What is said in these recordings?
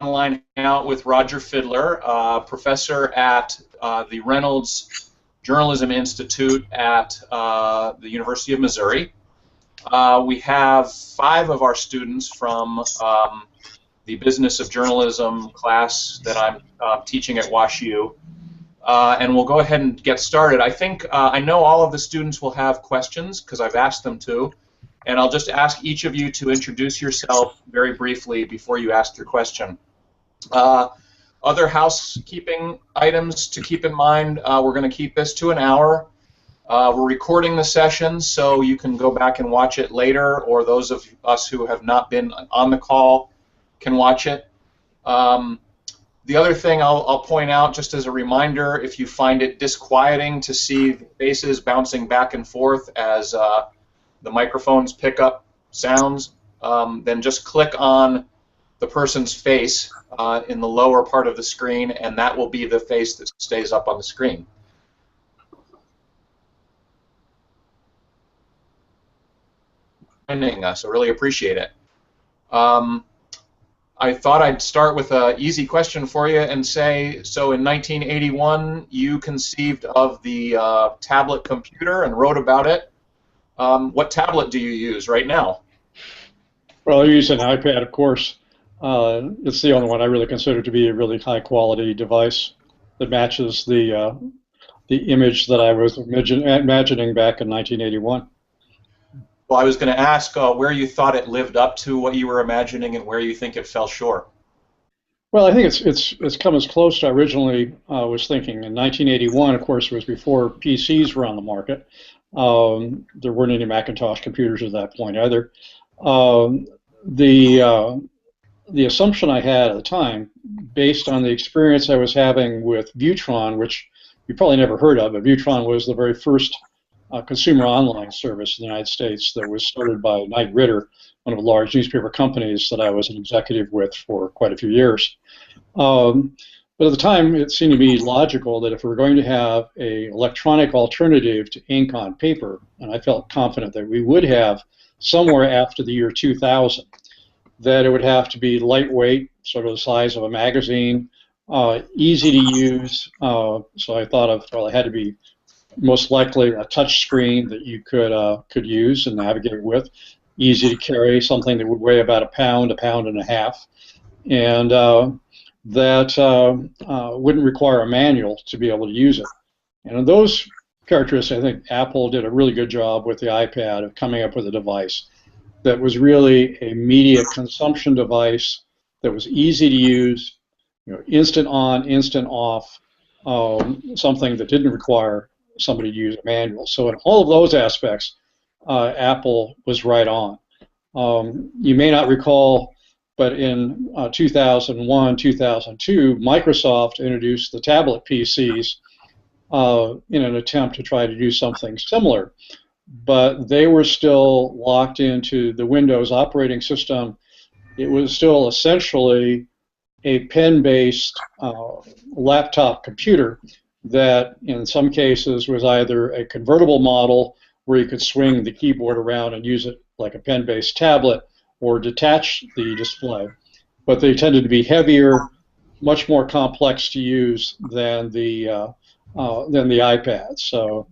online Hangout with Roger Fidler, professor at the Reynolds Journalism Institute at the University of Missouri. We have 5 of our students from the Business of Journalism class that I'm teaching at WashU. And we'll go ahead and get started. I think I know all of the students will have questions because I've asked them to. And I'll just ask each of you to introduce yourself very briefly before you ask your question. Other housekeeping items to keep in mind, we're going to keep this to an hour. We're recording the session, so you can go back and watch it later, or those of us who have not been on the call can watch it. The other thing I'll point out, just as a reminder, if you find it disquieting to see faces bouncing back and forth as the microphones pick up sounds, then just click on the person's face in the lower part of the screen, and that will be the face that stays up on the screen. So really appreciate it. I thought I'd start with an easy question for you and say, so in 1981 you conceived of the tablet computer and wrote about it. What tablet do you use right now? Well, I use an iPad, of course. It's the only one I really consider to be a really high-quality device that matches the image that I was imagining back in 1981. Well, I was going to ask where you thought it lived up to what you were imagining and where you think it fell short. Well, I think it's come as close to I originally was thinking. In 1981, of course, it was before PCs were on the market. There weren't any Macintosh computers at that point either. The assumption I had at the time, based on the experience I was having with Viewtron, which you probably never heard of, but Viewtron was the very first consumer online service in the United States that was started by Knight Ridder, one of the large newspaper companies that I was an executive with for quite a few years. But at the time, it seemed to me logical that if we were going to have an electronic alternative to ink on paper, and I felt confident that we would have somewhere after the year 2000, that it would have to be lightweight, sort of the size of a magazine, easy to use. So I thought of, well, it had to be most likely a touch screen that you could use and navigate with, easy to carry, something that would weigh about a pound and a half, and that wouldn't require a manual to be able to use it. And in those characteristics, I think Apple did a really good job with the iPad of coming up with a device that was really a media consumption device that was easy to use, instant on, instant off, something that didn't require somebody to use a manual. So in all of those aspects, Apple was right on. You may not recall, but in 2001, 2002, Microsoft introduced the tablet PCs in an attempt to try to do something similar. But they were still locked into the Windows operating system. It was still essentially a pen-based laptop computer that in some cases was either a convertible model where you could swing the keyboard around and use it like a pen-based tablet, or detach the display. But they tended to be heavier, much more complex to use than the iPad. So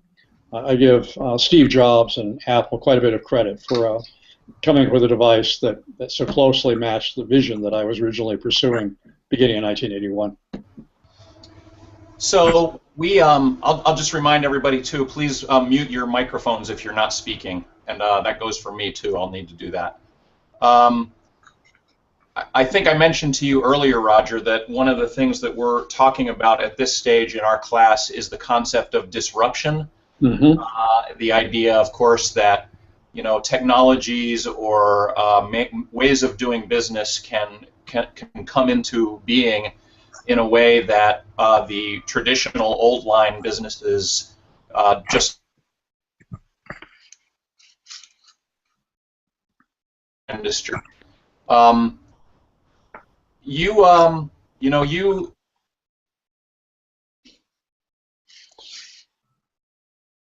I give Steve Jobs and Apple quite a bit of credit for coming up with a device that so closely matched the vision that I was originally pursuing beginning in 1981. So I'll just remind everybody too, please mute your microphones if you're not speaking, and that goes for me too. I'll need to do that. I think I mentioned to you earlier, Roger, that one of the things that we're talking about at this stage in our class is the concept of disruption. Mm-hmm. The idea, of course, that technologies or ways of doing business can come into being in a way that the traditional old line businesses just industry.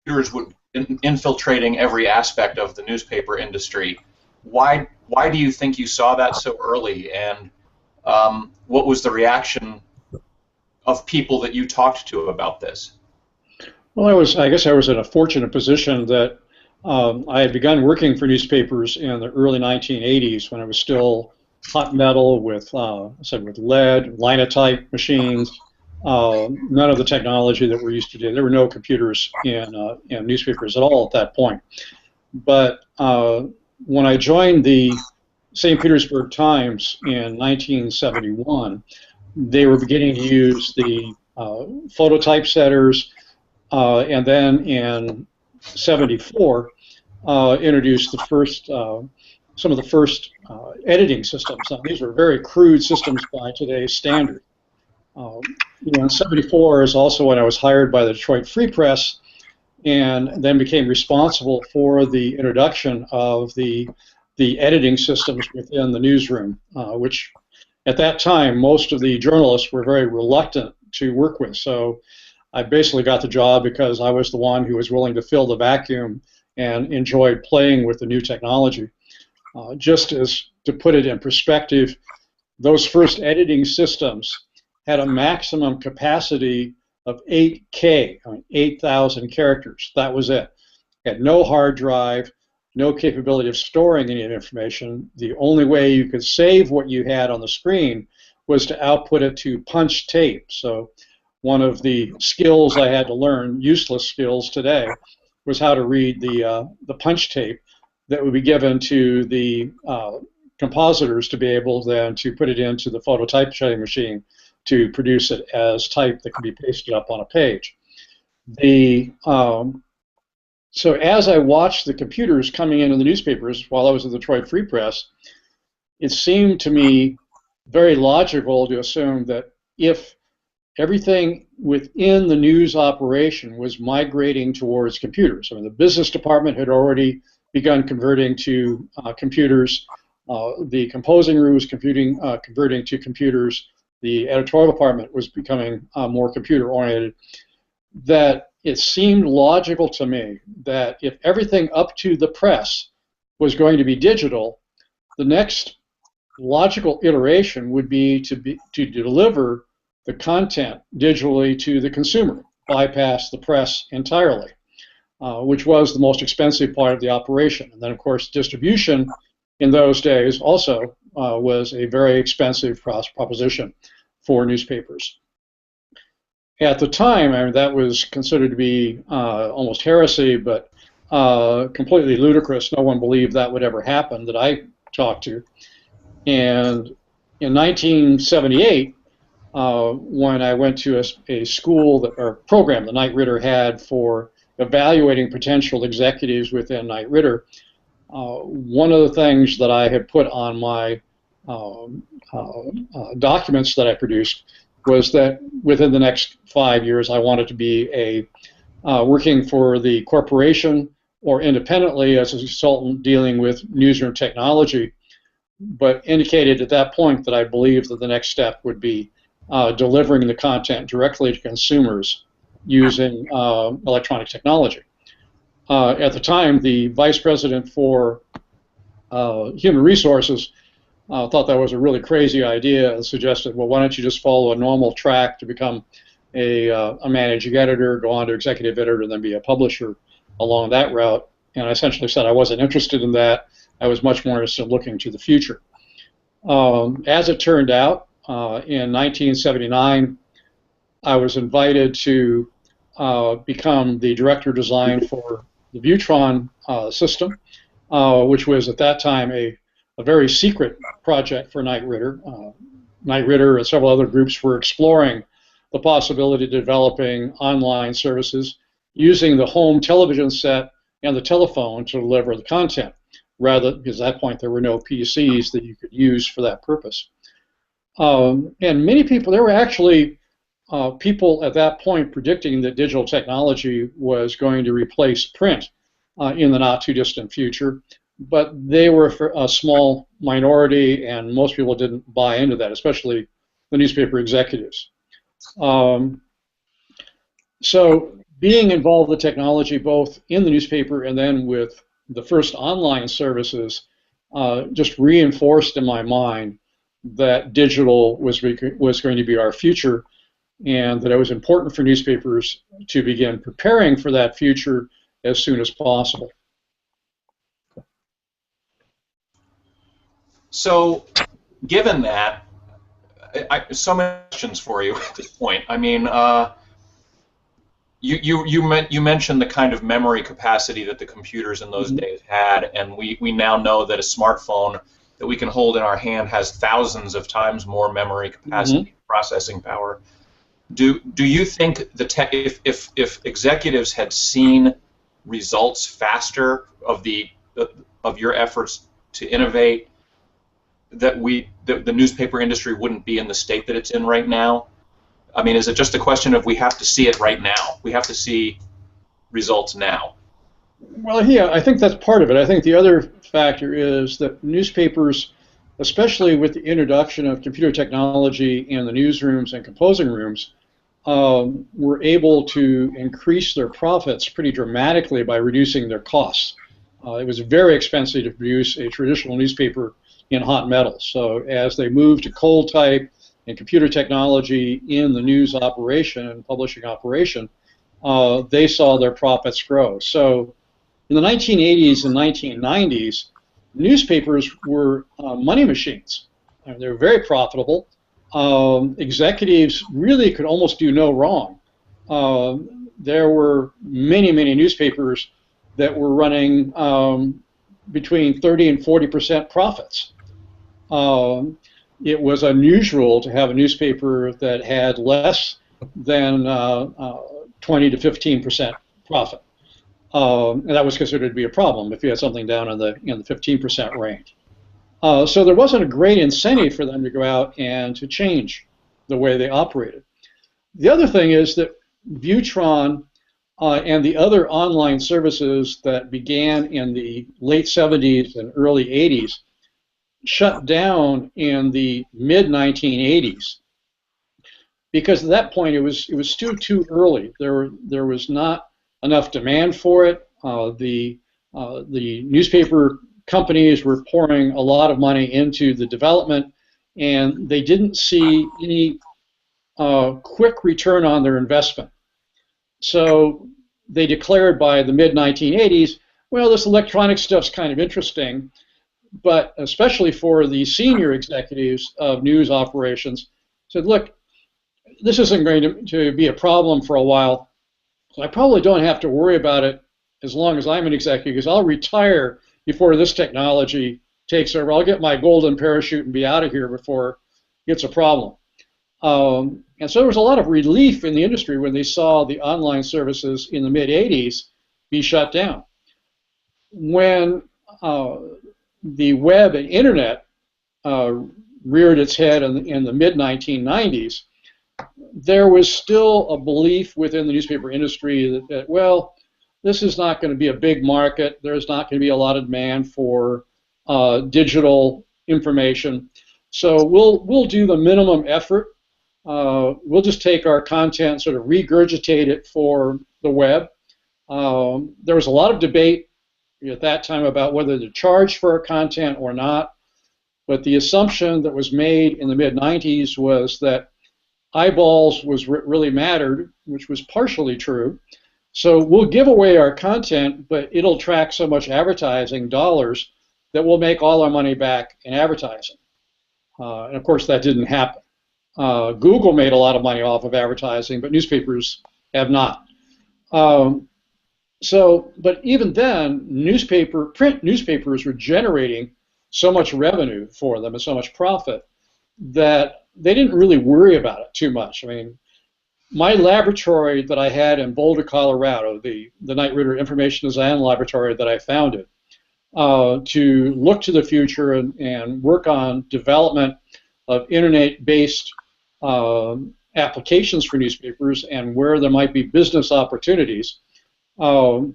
Computers would infiltrating every aspect of the newspaper industry. Why do you think you saw that so early? And what was the reaction of people that you talked to about this? Well, I guess I was in a fortunate position that I had begun working for newspapers in the early 1980s when it was still hot metal with, with lead, linotype machines, none of the technology that we're used to do. There were no computers in newspapers at all at that point. But when I joined the St. Petersburg Times in 1971, they were beginning to use the phototypesetters, and then in '74 introduced the first, some of the first editing systems. Now, these were very crude systems by today's standard. In '74 is also when I was hired by the Detroit Free Press, and then became responsible for the introduction of the editing systems within the newsroom, which at that time most of the journalists were very reluctant to work with. So I basically got the job because I was the one who was willing to fill the vacuum and enjoyed playing with the new technology. Just as to put it in perspective, those first editing systems had a maximum capacity of 8K, 8,000 characters. That was it. Had no hard drive, no capability of storing any information. The only way you could save what you had on the screen was to output it to punch tape. So one of the skills I had to learn, useless skills today, was how to read the punch tape that would be given to the compositors to be able then to put it into the phototypesetting machine to produce it as type that can be pasted up on a page. So as I watched the computers coming into the newspapers while I was at the Detroit Free Press, it seemed to me very logical to assume that if everything within the news operation was migrating towards computers, I mean, the business department had already begun converting to computers, the composing room was converting to computers, the editorial department was becoming more computer-oriented, that it seemed logical to me that if everything up to the press was going to be digital, the next logical iteration would be to deliver the content digitally to the consumer, bypass the press entirely, which was the most expensive part of the operation. And then, of course, distribution in those days also was a very expensive proposition for newspapers. At the time, I mean, that was considered to be almost heresy, but completely ludicrous. No one believed that would ever happen that I talked to. And in 1978, when I went to a school or program that Knight Ridder had for evaluating potential executives within Knight Ridder, one of the things that I had put on my documents that I produced was that within the next 5 years I wanted to be working for the corporation or independently as a consultant dealing with newsroom technology, but indicated at that point that I believed that the next step would be delivering the content directly to consumers using electronic technology. At the time, the vice president for human resources thought that was a really crazy idea and suggested, well, why don't you just follow a normal track to become a managing editor, go on to executive editor, and then be a publisher along that route. And I essentially said I wasn't interested in that. I was much more interested in looking to the future. As it turned out, in 1979, I was invited to become the director of design for the Viewtron system, which was at that time a very secret project for Knight Ridder. Knight Ridder and several other groups were exploring the possibility of developing online services using the home television set and the telephone to deliver the content, rather, because at that point there were no PCs that you could use for that purpose. And many people, there were actually people at that point predicting that digital technology was going to replace print in the not too distant future, but they were a small minority and most people didn't buy into that, especially the newspaper executives. So being involved with technology both in the newspaper and then with the first online services just reinforced in my mind that digital was going to be our future, and that it was important for newspapers to begin preparing for that future as soon as possible. So, given that, so many questions for you at this point. I mean, you mentioned the kind of memory capacity that the computers in those days had, and we now know that a smartphone that we can hold in our hand has thousands of times more memory capacity, processing power. Do you think if executives had seen results faster of your efforts to innovate, that the newspaper industry wouldn't be in the state that it's in right now? I mean, is it just a question of we have to see it right now? We have to see results now. Well, yeah, I think that's part of it. I think the other factor is that newspapers, especially with the introduction of computer technology in the newsrooms and composing rooms, were able to increase their profits pretty dramatically by reducing their costs. It was very expensive to produce a traditional newspaper in hot metal. So as they moved to cold type and computer technology in the news operation and publishing operation, they saw their profits grow. So in the 1980s and 1990s, newspapers were money machines. They were very profitable. Executives really could almost do no wrong. There were many newspapers that were running between 30 and 40% profits. It was unusual to have a newspaper that had less than 20 to 15% profit. And that was considered to be a problem if you had something down in the 15% range. So there wasn't a great incentive for them to go out and to change the way they operated. The other thing is that Viewtron and the other online services that began in the late 70s and early 80s shut down in the mid-1980s, because at that point it was still too early. There was not enough demand for it. The newspaper companies were pouring a lot of money into the development, and they didn't see any quick return on their investment. So they declared by the mid-1980s, well, this electronic stuff's kind of interesting, but especially for the senior executives of news operations, said, look, this isn't going to be a problem for a while. So I probably don't have to worry about it as long as I'm an executive, because I'll retire before this technology takes over. I'll get my golden parachute and be out of here before it's a problem. And so there was a lot of relief in the industry when they saw the online services in the mid-80s be shut down. When the web and internet reared its head in the mid-1990s, there was still a belief within the newspaper industry that, well, this is not going to be a big market. There's not going to be a lot of demand for digital information. So we'll do the minimum effort. We'll just take our content and sort of regurgitate it for the web. There was a lot of debate at that time about whether to charge for our content or not. But the assumption that was made in the mid-90s was that eyeballs really mattered, which was partially true. So we'll give away our content, but it'll attract so much advertising dollars that we'll make all our money back in advertising. And of course, that didn't happen. Google made a lot of money off of advertising, but newspapers have not. But even then, print newspapers were generating so much revenue for them and so much profit that they didn't really worry about it too much. I mean, my laboratory that I had in Boulder, Colorado, the Knight Ridder Information Design Laboratory that I founded, to look to the future and work on development of internet-based applications for newspapers and where there might be business opportunities. And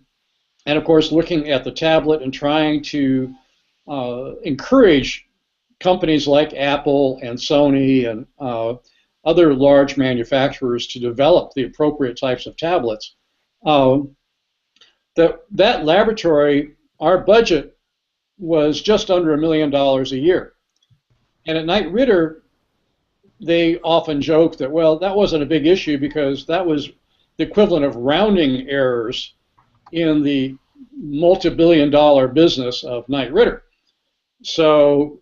of course, looking at the tablet and trying to encourage companies like Apple and Sony and other large manufacturers to develop the appropriate types of tablets. That laboratory, our budget was just under $1 million a year. And at Knight Ridder, they often joke that, well, that wasn't a big issue because that was the equivalent of rounding errors in the multi-billion-dollar business of Knight Ridder. So,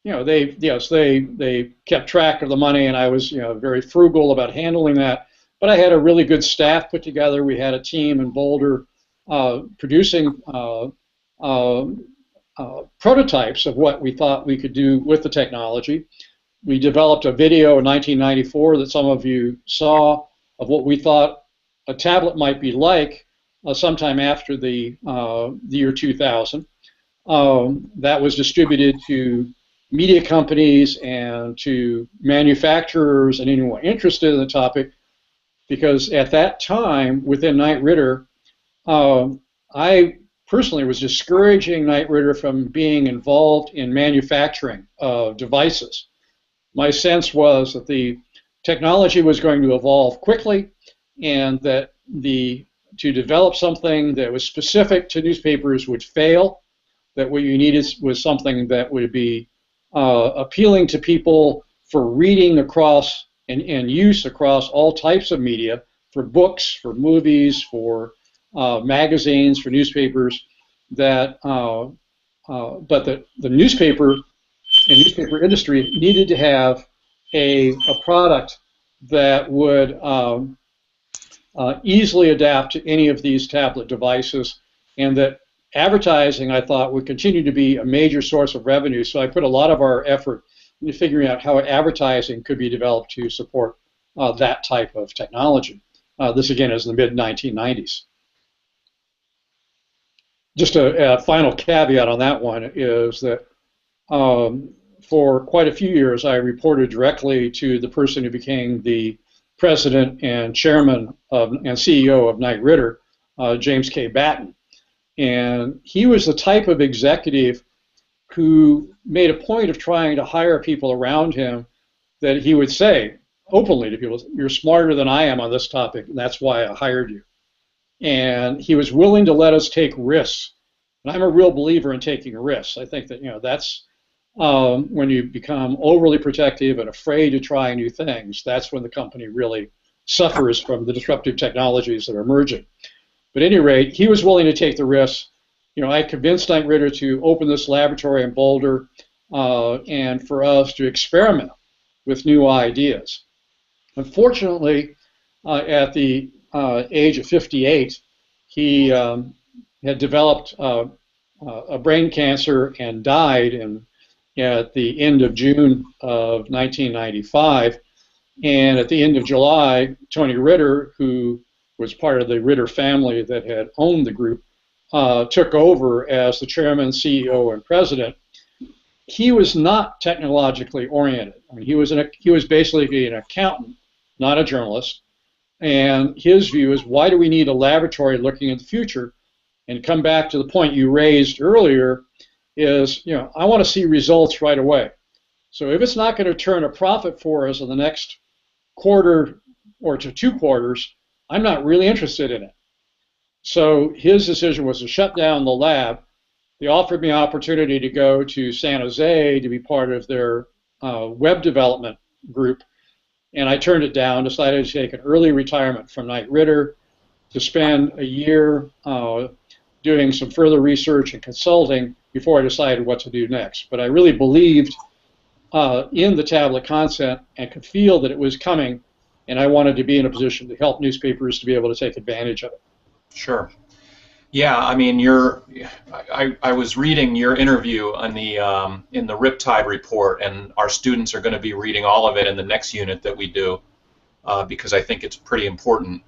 they kept track of the money, and I was, very frugal about handling that. But I had a really good staff put together. We had a team in Boulder producing prototypes of what we thought we could do with the technology. We developed a video in 1994 that some of you saw of what we thought a tablet might be like sometime after the year 2000. That was distributed to media companies and to manufacturers and anyone interested in the topic, because at that time within Knight Ridder, I personally was discouraging Knight Ridder from being involved in manufacturing of devices. My sense was that the technology was going to evolve quickly, and that to develop something that was specific to newspapers would fail, that what you needed was something that would be appealing to people for reading across and use across all types of media, for books, for movies, for magazines, for newspapers, but that the newspaper and newspaper industry needed to have a product that would easily adapt to any of these tablet devices, and that advertising, I thought, would continue to be a major source of revenue. So I put a lot of our effort into figuring out how advertising could be developed to support that type of technology. This, again, is in the mid-1990s. Just a final caveat on that one is that for quite a few years, I reported directly to the person who became the president and chairman and CEO of Knight Ridder, James K. Batten. And he was the type of executive who made a point of trying to hire people around him that he would say openly to people, "You're smarter than I am on this topic, and that's why I hired you." And he was willing to let us take risks. And I'm a real believer in taking risks. I think that, that's when you become overly protective and afraid to try new things, that's when the company really suffers from the disruptive technologies that are emerging. But at any rate, he was willing to take the risks. I convinced Knight Ridder to open this laboratory in Boulder and for us to experiment with new ideas. Unfortunately, at the age of 58, he had developed a brain cancer and died at the end of June of 1995. And at the end of July, Tony Ridder, who was part of the Ridder family that had owned the group, took over as the chairman, CEO, and president. He was not technologically oriented. I mean, he was basically an accountant, not a journalist. And his view is, why do we need a laboratory looking at the future? And come back to the point you raised earlier is, I want to see results right away. So if it's not going to turn a profit for us in the next quarter or to 2 quarters, I'm not really interested in it. So his decision was to shut down the lab. They offered me an opportunity to go to San Jose to be part of their web development group, and I turned it down, decided to take an early retirement from Knight Ridder to spend a year doing some further research and consulting before I decided what to do next. But I really believed in the tablet concept and could feel that it was coming, and I wanted to be in a position to help newspapers to be able to take advantage of it. Sure. Yeah, I mean, I was reading your interview on in the Riptide report, and our students are going to be reading all of it in the next unit that we do, because I think it's pretty important.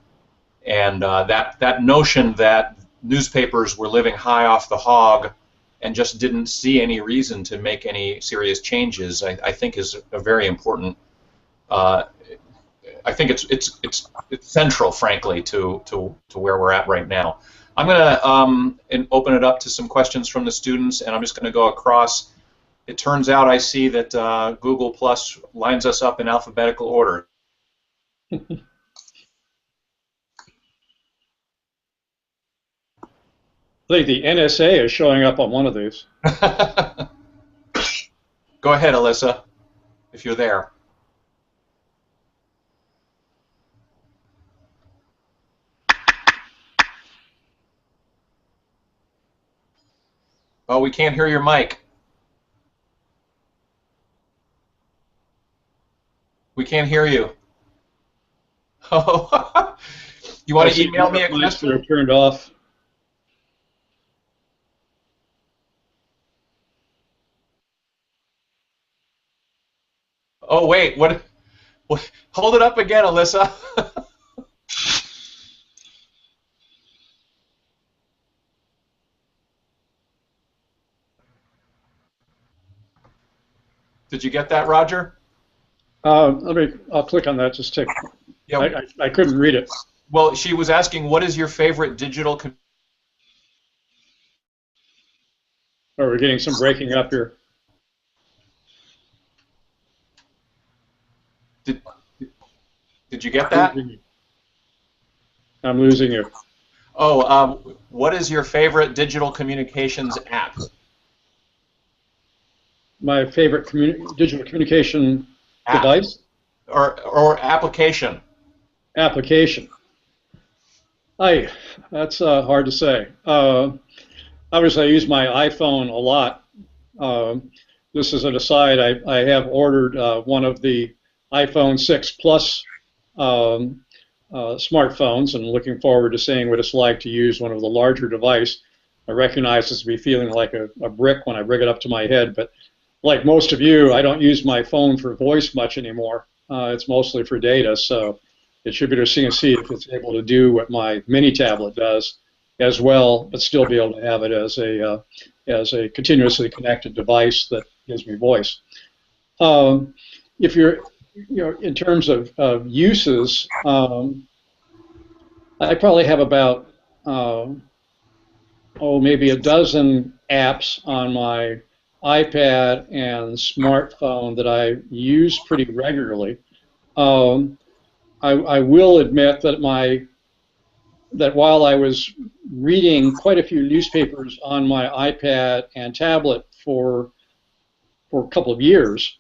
And that notion that newspapers were living high off the hog and just didn't see any reason to make any serious changes, I think is a very important. I think it's central, frankly, to where we're at right now. I'm going to open it up to some questions from the students, and I'm just going to go across. It turns out I see that Google Plus lines us up in alphabetical order. I think the NSA is showing up on one of these. Go ahead, Alyssa. if you're there. Oh, we can't hear your mic. We can't hear you. Oh, you want to email me a question? Turned off. Oh, wait. What? Hold it up again, Alyssa. Did you get that, Roger? I'll click on that. Just take. Yeah. I couldn't read it. Well, she was asking, what is your favorite digital? Oh, we're getting some breaking up here. Did you get that? I'm losing you. Oh, what is your favorite digital communications app? My favorite digital communication device? Or application? Application. That's hard to say. Obviously, I use my iPhone a lot. This is an aside. I have ordered one of the iPhone 6 Plus smartphones, and looking forward to seeing what it's like to use one of the larger device. I recognize this to be feeling like a brick when I bring it up to my head, but like most of you, I don't use my phone for voice much anymore. It's mostly for data, so it should be interesting to see if it's able to do what my mini tablet does as well, but still be able to have it as a continuously connected device that gives me voice. If you're, in terms of uses, I probably have about maybe a dozen apps on my iPad and smartphone that I use pretty regularly. I will admit that while I was reading quite a few newspapers on my iPad and tablet for a couple of years,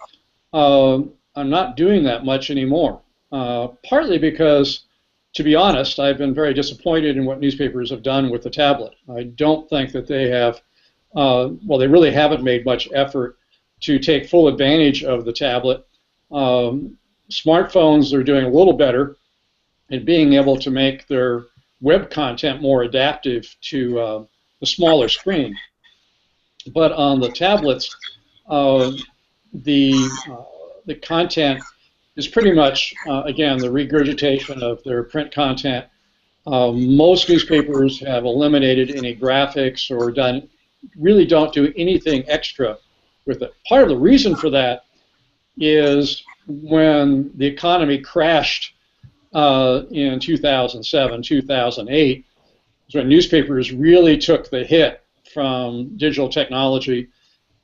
I'm not doing that much anymore. Partly because, to be honest, I've been very disappointed in what newspapers have done with the tablet. I don't think that they have, they really haven't made much effort to take full advantage of the tablet. Smartphones are doing a little better in being able to make their web content more adaptive to the smaller screen. But on the tablets, the content is pretty much, again, the regurgitation of their print content. Most newspapers have eliminated any graphics or really don't do anything extra with it. Part of the reason for that is when the economy crashed in 2007, 2008, when newspapers really took the hit from digital technology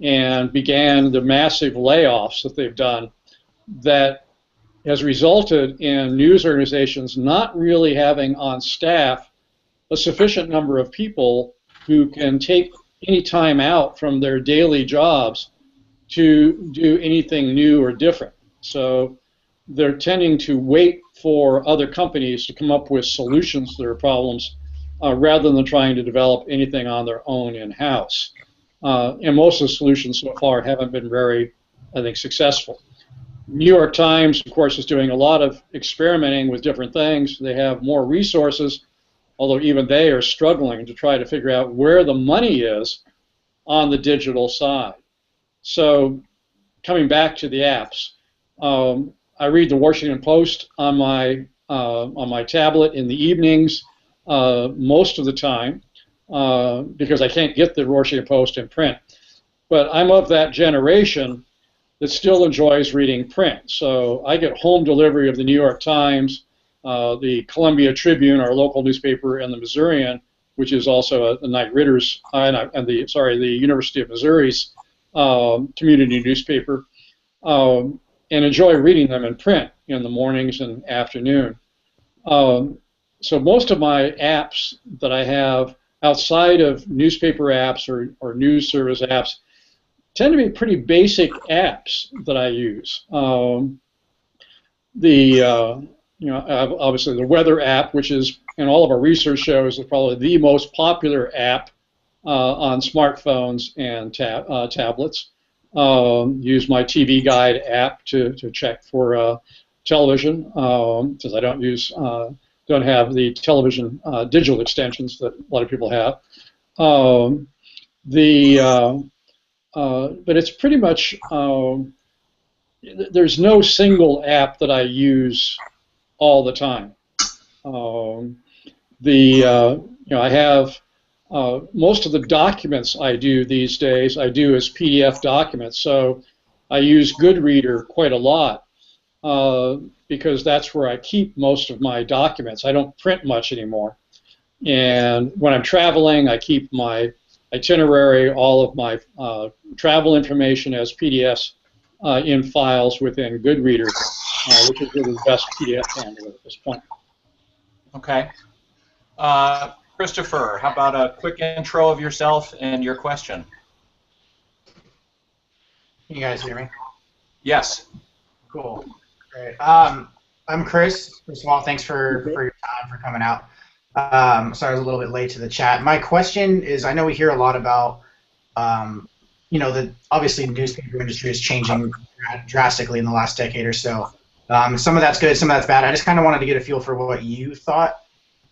and began the massive layoffs that they've done, that has resulted in news organizations not really having on staff a sufficient number of people who can take any time out from their daily jobs to do anything new or different. So they're tending to wait for other companies to come up with solutions to their problems rather than trying to develop anything on their own in-house. And most of the solutions so far haven't been very, I think, successful. New York Times, of course, is doing a lot of experimenting with different things. They have more resources, although even they are struggling to try to figure out where the money is on the digital side. So coming back to the apps, I read the Washington Post on my tablet in the evenings most of the time because I can't get the Washington Post in print. But I'm of that generation that still enjoys reading print. So I get home delivery of the New York Times, the Columbia Tribune, our local newspaper, and the Missourian, which is also a Knight Ritter's, the University of Missouri's community newspaper, and enjoy reading them in print in the mornings and afternoon. So most of my apps that I have outside of newspaper apps or news service apps tend to be pretty basic apps that I use. Obviously the weather app, which is in all of our research shows is probably the most popular app on smartphones and tablets. Use my TV Guide app to check for television, since I don't have the television digital extensions that a lot of people have. But it's pretty much there's no single app that I use all the time. I have most of the documents I do these days I do as PDF documents, so I use Goodreader quite a lot because that's where I keep most of my documents. I don't print much anymore, and when I'm traveling, I keep my itinerary, all of my travel information as PDFs in files within Goodreader, which is really the best PDF handler at this point. Okay. Christopher, how about a quick intro of yourself and your question? Can you guys hear me? Yes. Cool. Great. I'm Chris. First of all, thanks for your time, for coming out. Sorry I was a little bit late to the chat. My question is, I know we hear a lot about, obviously the newspaper industry is changing drastically in the last decade or so. Some of that's good, some of that's bad. I just kind of wanted to get a feel for what you thought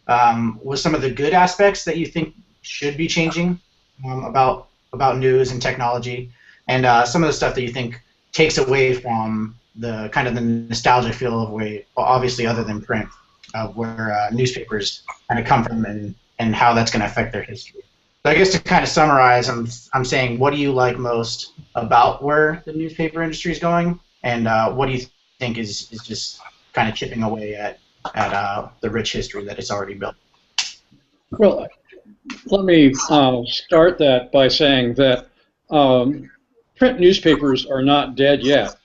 was some of the good aspects that you think should be changing about news and technology, and some of the stuff that you think takes away from the kind of the nostalgia feel of way, well, obviously other than print, of where newspapers kind of come from and how that's going to affect their history. So I guess to kind of summarize, I'm saying, what do you like most about where the newspaper industry is going, and what do you think is just kind of chipping away at the rich history that it's already built? Well, let me start that by saying that print newspapers are not dead yet.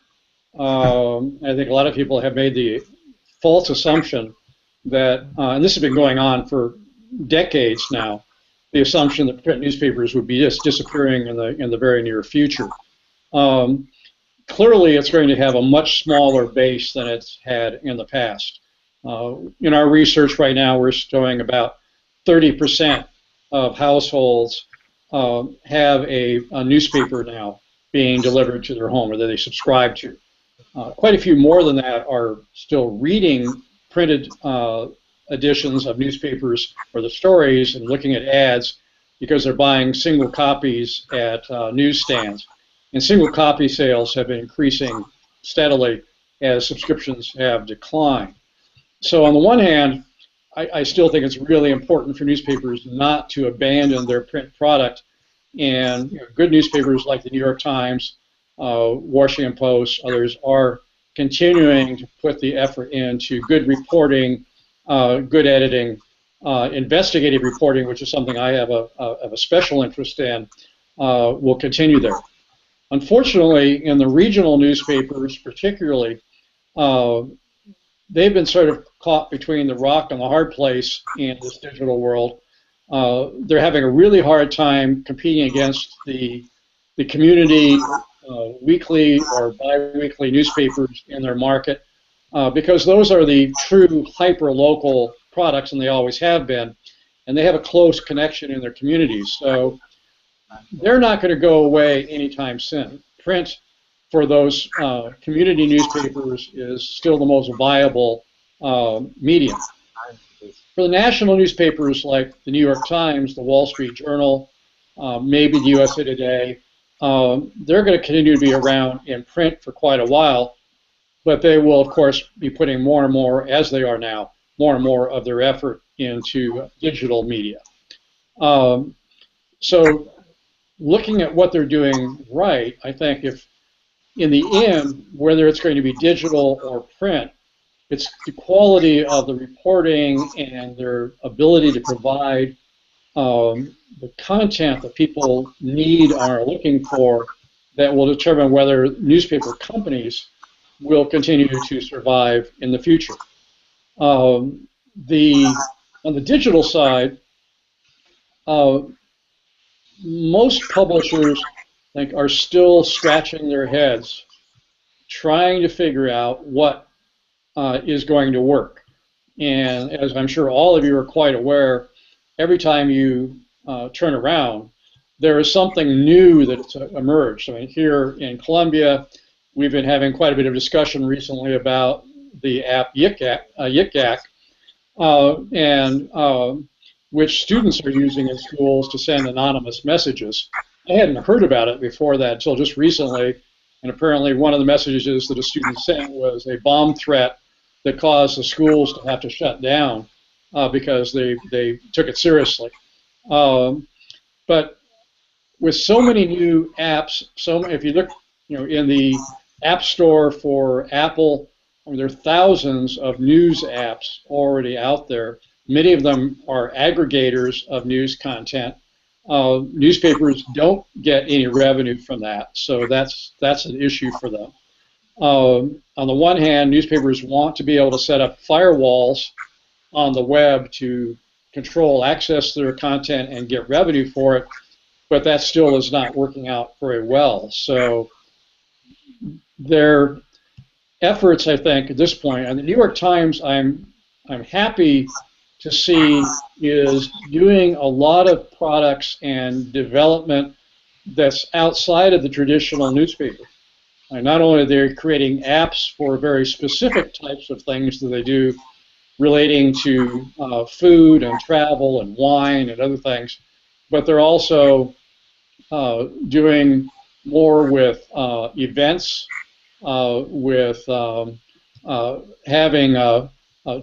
I think a lot of people have made the false assumption that, and this has been going on for decades now, the assumption that print newspapers would be just disappearing in the very near future. Clearly, it's going to have a much smaller base than it's had in the past. In our research right now, we're showing about 30% of households have a newspaper now being delivered to their home, or that they subscribe to. Quite a few more than that are still reading printed editions of newspapers or the stories and looking at ads because they're buying single copies at newsstands. And single copy sales have been increasing steadily as subscriptions have declined. So on the one hand, I still think it's really important for newspapers not to abandon their print product, and good newspapers like the New York Times, Washington Post, others are continuing to put the effort into good reporting, good editing, investigative reporting, which is something I have a special interest in, will continue there. Unfortunately, in the regional newspapers particularly, they've been sort of caught between the rock and the hard place in this digital world. They're having a really hard time competing against the community weekly or bi-weekly newspapers in their market because those are the true hyper-local products, and they always have been, and they have a close connection in their communities. So they're not going to go away anytime soon. Print for those community newspapers is still the most viable medium. For the national newspapers like the New York Times, the Wall Street Journal, maybe the USA Today, they're going to continue to be around in print for quite a while, but they will, of course, be putting more and more, as they are now, more and more of their effort into digital media. So looking at what they're doing right, I think if, in the end, whether it's going to be digital or print, it's the quality of the reporting and their ability to provide the content that people need or are looking for that will determine whether newspaper companies will continue to survive in the future. On the digital side, most publishers I think, are still scratching their heads, trying to figure out what is going to work. And as I'm sure all of you are quite aware, every time you turn around, there is something new that's emerged. I mean, here in Columbia, we've been having quite a bit of discussion recently about the app Yik Yak, which students are using in schools to send anonymous messages. I hadn't heard about it before that until just recently, and apparently one of the messages that a student sent was a bomb threat that caused the schools to have to shut down because they took it seriously. But with so many new apps, if you look, in the App Store for Apple, there are thousands of news apps already out there. Many of them are aggregators of news content. Newspapers don't get any revenue from that, so that's an issue for them. On the one hand, newspapers want to be able to set up firewalls on the web to control access to their content and get revenue for it, but that still is not working out very well. So their efforts, I think, at this point, and the New York Times, I'm happy to see, is doing a lot of products and development that's outside of the traditional newspaper. And not only are they creating apps for very specific types of things that they do relating to food and travel and wine and other things, but they're also doing more with events, with having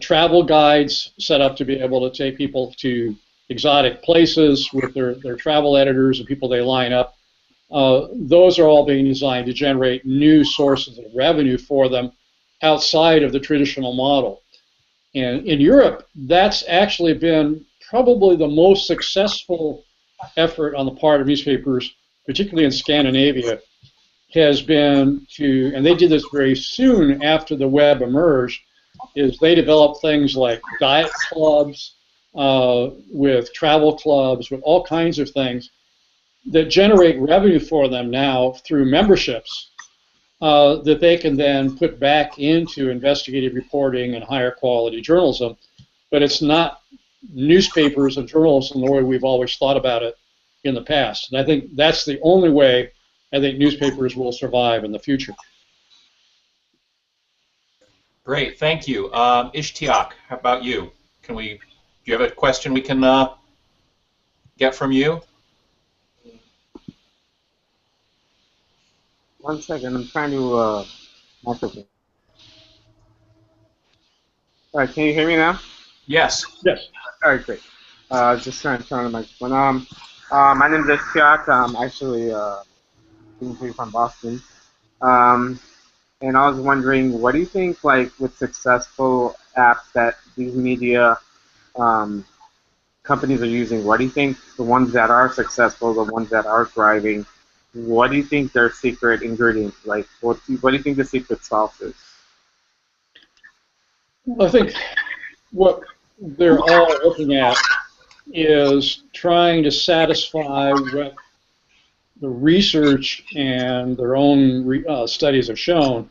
travel guides set up to be able to take people to exotic places with their travel editors and people they line up. Those are all being designed to generate new sources of revenue for them outside of the traditional model. And in Europe, that's actually been probably the most successful effort on the part of newspapers, particularly in Scandinavia, has been to, and they did this very soon after the web emerged, is they developed things like diet clubs, with travel clubs, with all kinds of things that generate revenue for them now through memberships that they can then put back into investigative reporting and higher quality journalism. But it's not newspapers and journalism the way we've always thought about it in the past. And I think that's the only way I think newspapers will survive in the future. Great, thank you. Ishtiaq, how about you? Do you have a question we can get from you? One second, I'm trying to microphone. All right, can you hear me now? Yes. Yes. All right, great. Just trying to turn on the microphone. My name is Ishtiaq. I'm actually from Boston. And I was wondering, what do you think, like, with successful apps that these media companies are using, what do you think the ones that are successful, the ones that are thriving, what do you think their secret ingredients, like, what do you think the secret sauce is? I think what they're all looking at is trying to satisfy what the research and their own studies have shown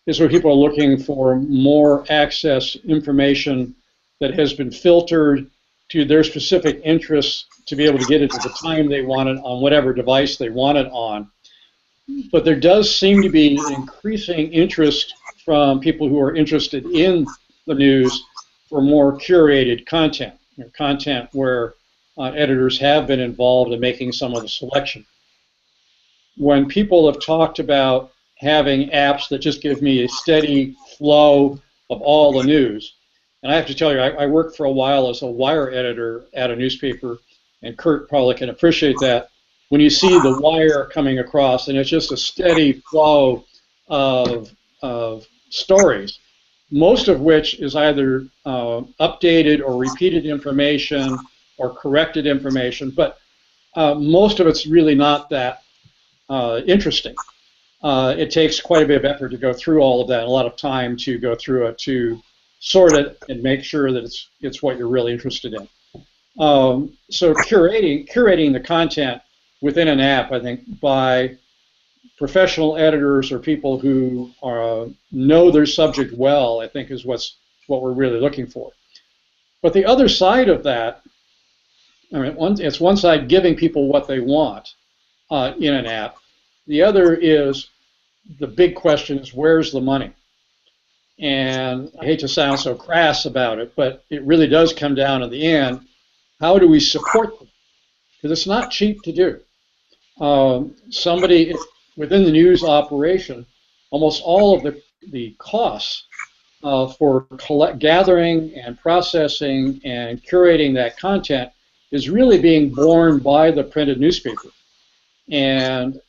is where people are looking for more access information that has been filtered to their specific interests to be able to get it at the time they want it on whatever device they want it on. But there does seem to be an increasing interest from people who are interested in the news for more curated content, content where editors have been involved in making some of the selection. When people have talked about having apps that just give me a steady flow of all the news, and I have to tell you, I worked for a while as a wire editor at a newspaper, and Kurt probably can appreciate that. When you see the wire coming across, and it's just a steady flow of stories, most of which is either updated or repeated information or corrected information, but most of it's really not that interesting. It takes quite a bit of effort to go through all of that, and a lot of time to go through it, to sort it and make sure that it's what you're really interested in. So curating the content within an app, I think, by professional editors or people who know their subject well, I think is what we're really looking for. But the other side of that, I mean, it's one side giving people what they want in an app. The other is the big question is, where's the money? And I hate to sound so crass about it, but it really does come down in the end, how do we support them? Because it's not cheap to do. Somebody within the news operation, almost all of the costs for gathering and processing and curating that content is really being borne by the printed newspaper. And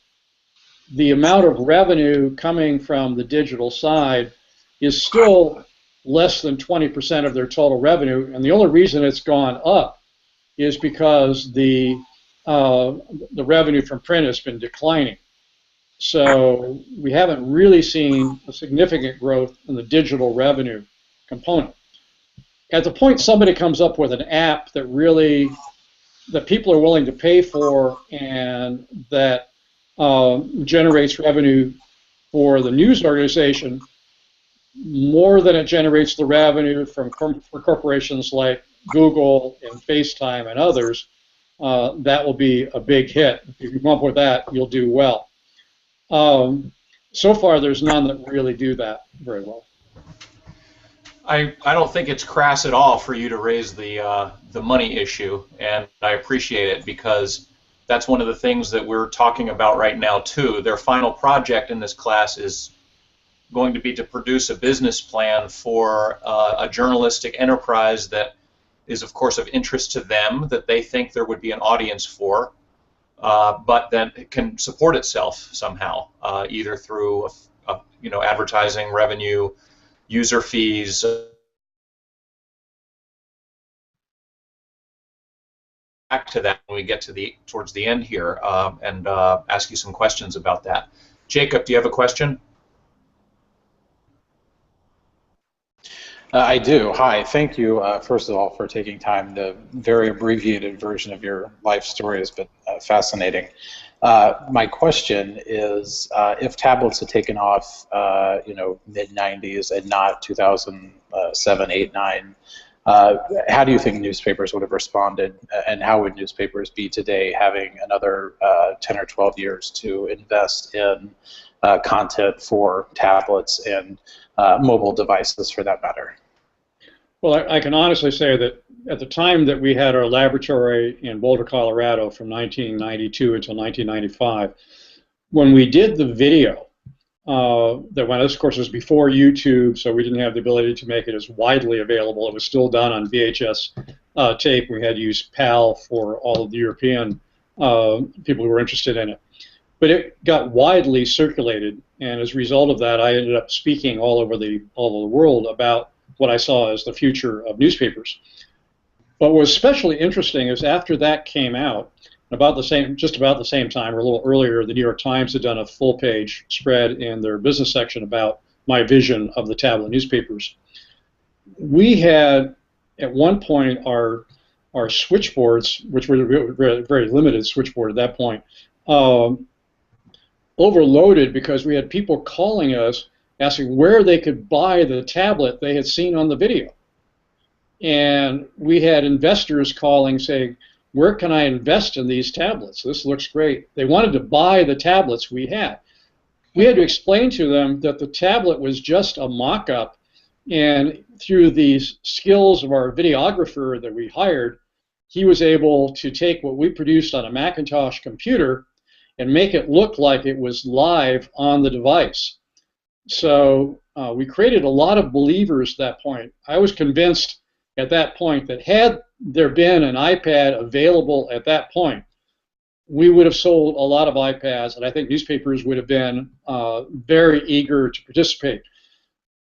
the amount of revenue coming from the digital side is still less than 20% of their total revenue, and the only reason it's gone up is because the revenue from print has been declining. So we haven't really seen a significant growth in the digital revenue component. At the point somebody comes up with an app that people are willing to pay for and that generates revenue for the news organization more than it generates the revenue for corporations like Google and FaceTime and others, that will be a big hit. If you come up with that, you'll do well. So far, there's none that really do that very well. I don't think it's crass at all for you to raise the money issue, and I appreciate it because that's one of the things that we're talking about right now too. Their final project in this class is going to be to produce a business plan for a journalistic enterprise that is, of course, of interest to them, that they think there would be an audience for, but then it can support itself somehow, either through advertising revenue, user fees. Back to that when we get to towards the end here, and ask you some questions about that. Jacob, do you have a question? I do. Hi. Thank you, first of all, for taking time. The very abbreviated version of your life story has been fascinating. My question is, if tablets had taken off, mid-90s and not 2007, 8, 9, how do you think newspapers would have responded, and how would newspapers be today, having another 10 or 12 years to invest in content for tablets and mobile devices, for that matter? Well, I can honestly say that at the time that we had our laboratory in Boulder, Colorado from 1992 until 1995, when we did the video, this, of course, was before YouTube, so we didn't have the ability to make it as widely available. It was still done on VHS tape. We had to use PAL for all of the European people who were interested in it. But it got widely circulated, and as a result of that, I ended up speaking all over the world about what I saw as the future of newspapers. But what was especially interesting is after that came out, just about the same time, or a little earlier, the New York Times had done a full-page spread in their business section about my vision of the tablet newspapers. We had, at one point, our switchboards, which were a very limited switchboard at that point, overloaded because we had people calling us asking where they could buy the tablet they had seen on the video. And we had investors calling saying, where can I invest in these tablets? This looks great. They wanted to buy the tablets we had. We had to explain to them that the tablet was just a mock-up, and through the skills of our videographer that we hired, he was able to take what we produced on a Macintosh computer and make it look like it was live on the device. So we created a lot of believers at that point. I was convinced at that point that had there been an iPad available at that point, we would have sold a lot of iPads, and I think newspapers would have been very eager to participate.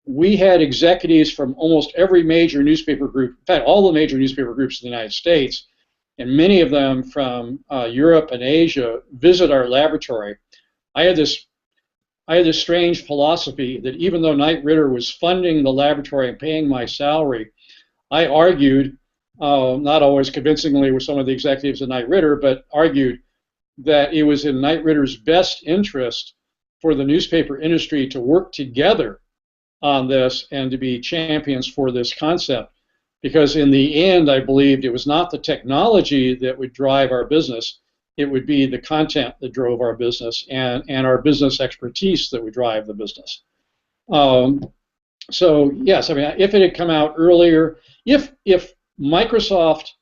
We had executives from almost every major newspaper group, in fact, all the major newspaper groups in the United States, and many of them from Europe and Asia visit our laboratory. I had this strange philosophy that even though Knight Ridder was funding the laboratory and paying my salary, I argued, not always convincingly with some of the executives at Knight Ridder, but argued that it was in Knight Ritter's best interest for the newspaper industry to work together on this and to be champions for this concept. Because in the end, I believed it was not the technology that would drive our business, it would be the content that drove our business and our business expertise that would drive the business. So yes, I mean, if it had come out earlier, if Microsoft,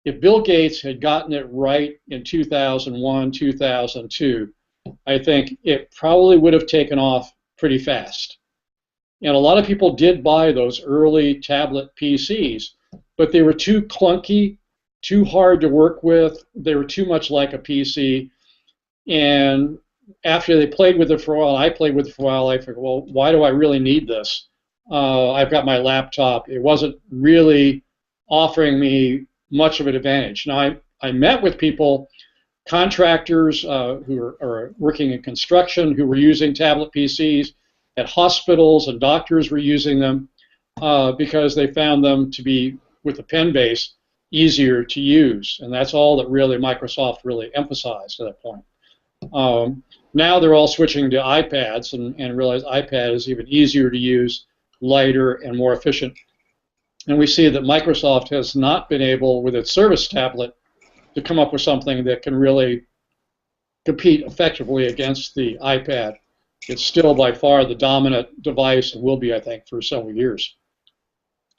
if Bill Gates had gotten it right in 2001, 2002, I think it probably would have taken off pretty fast. And a lot of people did buy those early tablet PCs, but they were too clunky, too hard to work with. They were too much like a PC. And after they played with it for a while, I played with it for a while, I figured, well, why do I really need this? I've got my laptop. It wasn't really offering me much of an advantage. Now, I met with people, contractors who are working in construction, who were using tablet PCs. At hospitals and doctors were using them because they found them to be, with the pen base, easier to use. And that's all that really Microsoft really emphasized at that point. Now they're all switching to iPads and realize iPad is even easier to use, lighter, and more efficient. And we see that Microsoft has not been able, with its Service tablet, to come up with something that can really compete effectively against the iPad. It's still by far the dominant device and will be, I think, for several years.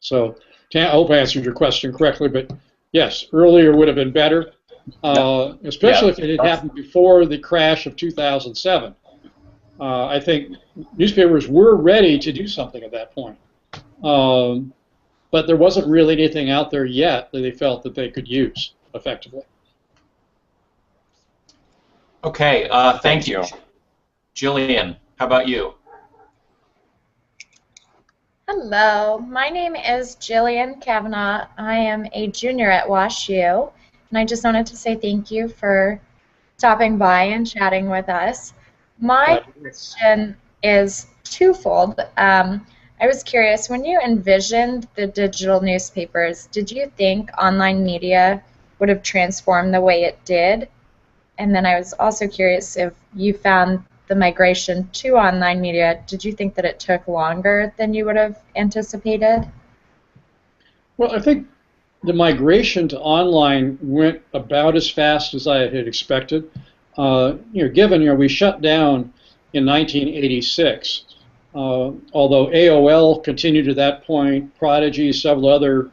So I hope I answered your question correctly, but yes, earlier would have been better, especially if it had happened before the crash of 2007. I think newspapers were ready to do something at that point, but there wasn't really anything out there yet that they felt that they could use effectively. Okay, thank you. Jillian, how about you? Hello, my name is Jillian Kavanaugh. I am a junior at WashU, and I just wanted to say thank you for stopping by and chatting with us. My question is twofold. I was curious, when you envisioned the digital newspapers, did you think online media would have transformed the way it did? And then I was also curious if you found the migration to online media, did you think that it took longer than you would have anticipated? Well, I think the migration to online went about as fast as I had expected. Given we shut down in 1986, although AOL continued at that point, Prodigy, several other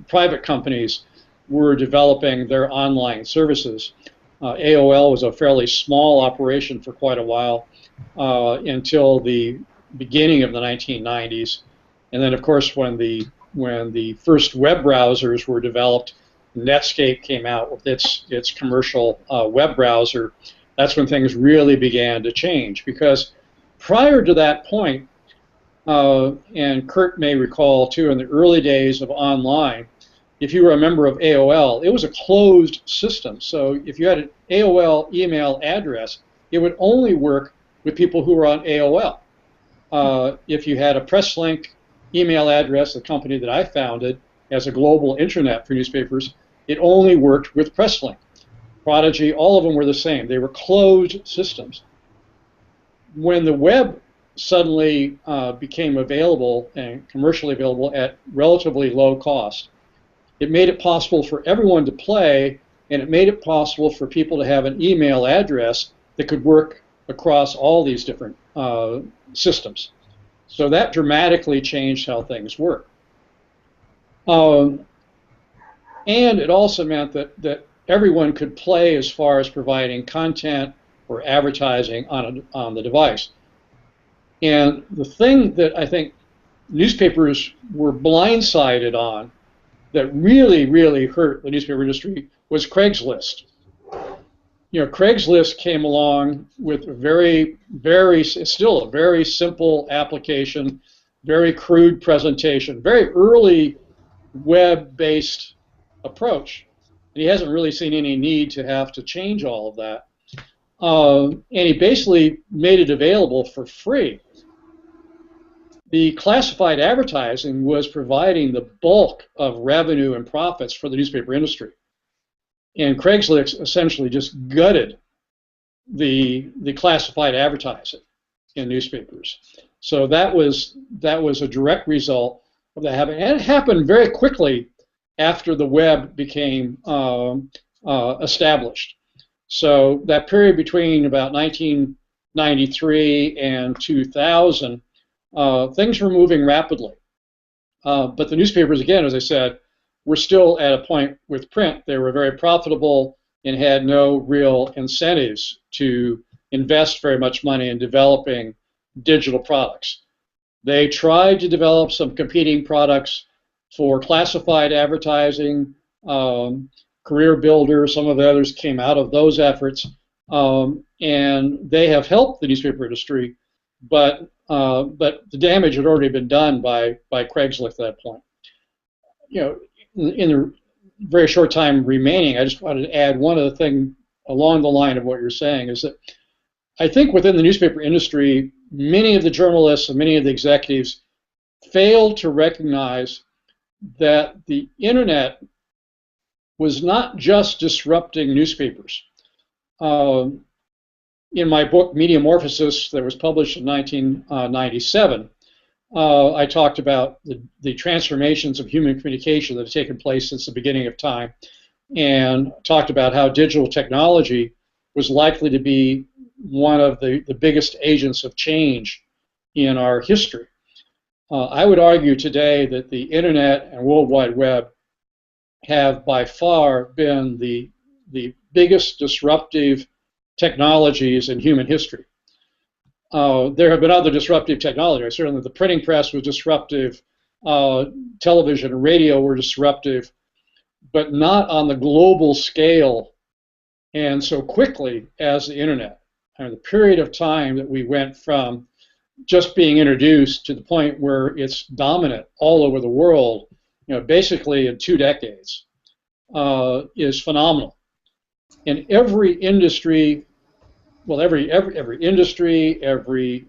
private companies were developing their online services. AOL was a fairly small operation for quite a while until the beginning of the 1990s, and then of course when the first web browsers were developed, Netscape came out with its commercial web browser. That's when things really began to change, because prior to that point, and Kurt may recall too, in the early days of online, if you were a member of AOL, it was a closed system. So if you had an AOL email address, it would only work with people who were on AOL. If you had a PressLink email address, the company that I founded as a global intranet for newspapers, it only worked with PressLink. Prodigy, all of them were the same. They were closed systems. When the web suddenly became available and commercially available at relatively low cost, it made it possible for everyone to play, and it made it possible for people to have an email address that could work across all these different systems. So that dramatically changed how things work. And it also meant that everyone could play as far as providing content or advertising on the device. And the thing that I think newspapers were blindsided on that really, really hurt the newspaper industry was Craigslist. Craigslist came along with a still a very simple application, very crude presentation, very early web-based approach. And he hasn't really seen any need to have to change all of that. And he basically made it available for free. The classified advertising was providing the bulk of revenue and profits for the newspaper industry. And Craigslist essentially just gutted the classified advertising in newspapers. So that was a direct result of that happening, and it happened very quickly after the web became established. So that period between about 1993 and 2000, things were moving rapidly. But the newspapers, again, as I said, were still at a point with print. They were very profitable and had no real incentives to invest very much money in developing digital products. They tried to develop some competing products for classified advertising, Career Builder, some of the others came out of those efforts, and they have helped the newspaper industry, but the damage had already been done by Craigslist at that point. You know, in the very short time remaining, I just wanted to add one other thing along the line of what you're saying, is that I think within the newspaper industry, many of the journalists and many of the executives failed to recognize that the internet was not just disrupting newspapers. In my book, Mediamorphosis, that was published in 1997, I talked about the transformations of human communication that have taken place since the beginning of time, and talked about how digital technology was likely to be one of the biggest agents of change in our history. I would argue today that the internet and World Wide Web have by far been the biggest disruptive technologies in human history. There have been other disruptive technologies. Certainly the printing press was disruptive, television and radio were disruptive, but not on the global scale and so quickly as the internet. The period of time that we went from just being introduced to the point where it's dominant all over the world, you know, basically in 2 decades, is phenomenal. In every industry, well, every industry, every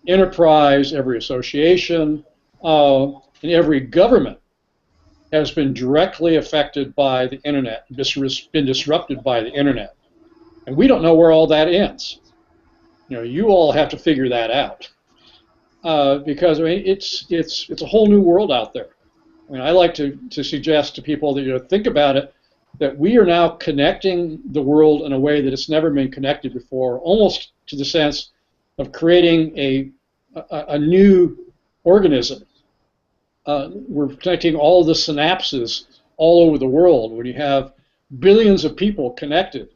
enterprise, every association, and every government has been directly affected by the internet, been disrupted by the internet. And we don't know where all that ends. You know, you all have to figure that out, because I mean, it's a whole new world out there. I mean, I like to suggest to people that, you know, think about it, that we are now connecting the world in a way that it's never been connected before, almost to the sense of creating a new organism. We're connecting all the synapses all over the world. When you have billions of people connected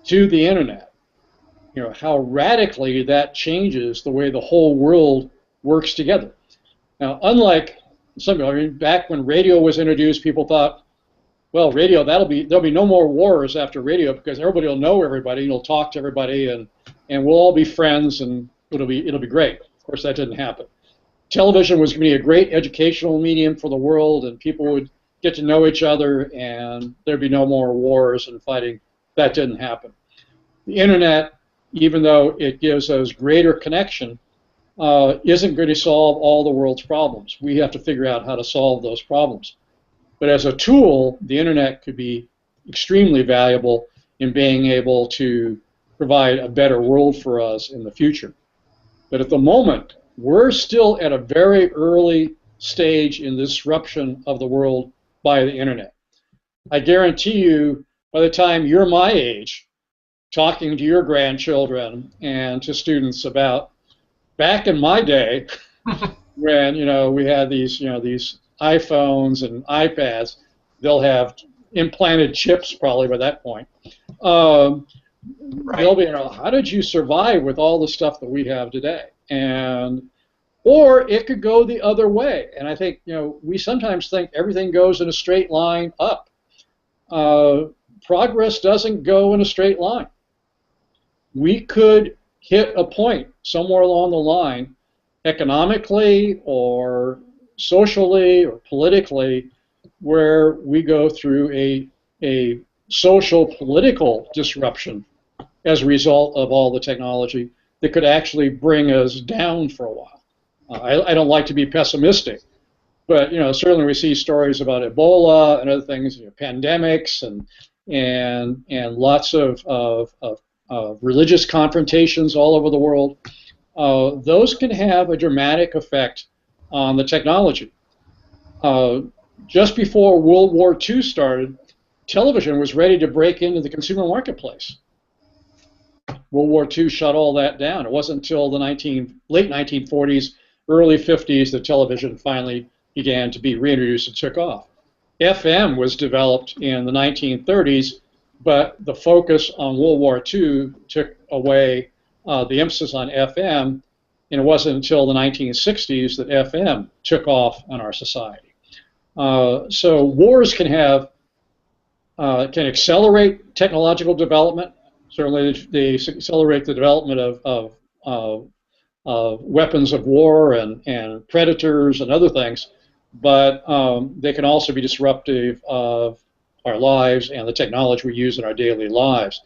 to the internet, you know, how radically that changes the way the whole world works together. Now, unlike some people, I mean, back when radio was introduced, people thought, well, radio, there'll be no more wars after radio because everybody will know everybody, and you'll talk to everybody, and we'll all be friends, and it'll be great. Of course, that didn't happen. Television was going to be a great educational medium for the world, and people would get to know each other, and there'd be no more wars and fighting. That didn't happen. The internet, even though it gives us greater connection, isn't going to solve all the world's problems. We have to figure out how to solve those problems. But as a tool, the internet could be extremely valuable in being able to provide a better world for us in the future. But at the moment, we're still at a very early stage in the disruption of the world by the internet. I guarantee you, by the time you're my age, talking to your grandchildren and to students about back in my day when, you know, we had these, you know, these iPhones and iPads, they'll have implanted chips probably by that point. Right. They'll be, you know, how did you survive with all the stuff that we have today? Or it could go the other way. And I think, you know, we sometimes think everything goes in a straight line up. Progress doesn't go in a straight line. We could hit a point somewhere along the line, economically or socially or politically, where we go through a social political disruption as a result of all the technology that could actually bring us down for a while. I don't like to be pessimistic, But certainly we see stories about Ebola and other things, pandemics and lots of religious confrontations all over the world. Those can have a dramatic effect on the technology. Just before World War II started, television was ready to break into the consumer marketplace. World War II shut all that down. It wasn't until the late 1940s, early 50s that television finally began to be reintroduced and took off. FM was developed in the 1930s, but the focus on World War II took away the emphasis on FM, and it wasn't until the 1960s that FM took off on our society. So wars can accelerate technological development. Certainly, they accelerate the development of weapons of war and predators and other things, but they can also be disruptive of our lives and the technology we use in our daily lives.